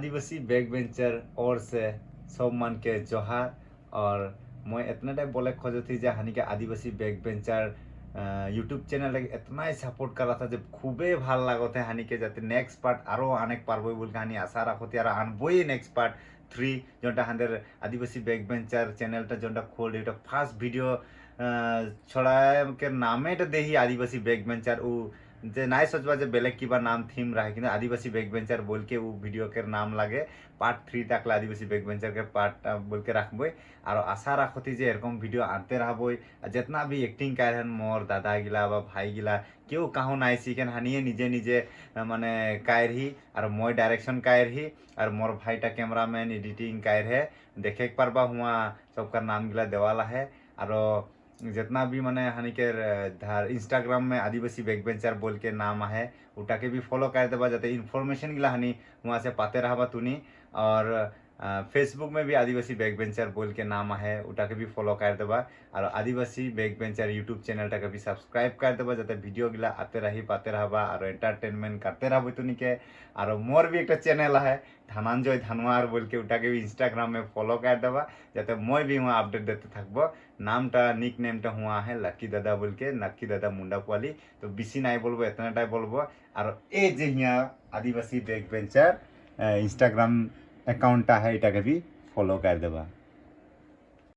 आदिवासी back bencher और से सब मन के जोहार। और मैं इतनाटाई बोले खोज थी जे हानि के आदिवासी बैक बेंचर यूट्यूब चैनल इतना ही सपोर्ट करा था जब खूबे ভাল लागत है हानि के जाते नेक्स्ट पार्ट आरो अनेक पारबो बोल के हानि आशा रखो थी आनबई नेक्स्ट पार्ट 3 जोटा हांदेर आदिवासी बैक बेंचर चैनलटा जोटा खोल एटा फार्स्ट भिडियो छड़ा के नामेटा देही आदिवासी बैक बेंचर उ जे नाई सोचबा जे बेलेग किबा नाम थीम रहे कि आदिवासी बैक बेंचर बोल के वो वीडियो के नाम लागे पार्ट 3 तक आदिवासी बैक बेंचर के पार्ट बोल के रखबो। और आशा रखती जे एरकम वीडियो आनते रहबो। जितना भी एक्टिंग कर मोर दादा गिला बा भाई गिला क्यों कहूँ नाई शिखेन हानिए निजे निजे माने कायर ही और मैं डायरेक्शन कायर ही और मोर भाईटा कैमरामैन एडिटिंग कायर है देखे पारबा हुआ सबका नाम गिला देवाला है। और जितना भी मैंने हानि के धार इंस्टाग्राम में आदिवासी बैक बेंचर बोल के नाम है उटाके भी फॉलो कर देबा जाते इन्फॉर्मेशन गिला हानि वहाँ से पाते रहबा तुनी। और फेसबुक में भी आदिवासी बैक बेंचर बोल के नाम है उटाके भी फॉलो कर देबा। और आदिवासी बैक बेंचर यूट्यूब चैनल टाके भी सब्सक्राइब कर देबा जाते वीडियो गिला आते रही पाते रहबा और एंटरटेनमेंट करते रहबो तुनी के। और मोर भी एक चैनल है धनंजय धनवार बोल के उटाके भी इंस्टाग्राम में फॉलो कर देबा जाते मैं भी वहाँ अपडेट देते थकबो। नामटा निक नेमटा हुआ है लक्की दादा बोल के लक्की दादा मुंडा पाली तो बेसि नाई बोलबो इतनाटाई बोलबो। और ए जे हिया आदिवासी बैक बेंचर इंस्टाग्राम अकाउंट है इटाके भी फॉलो कर देबा।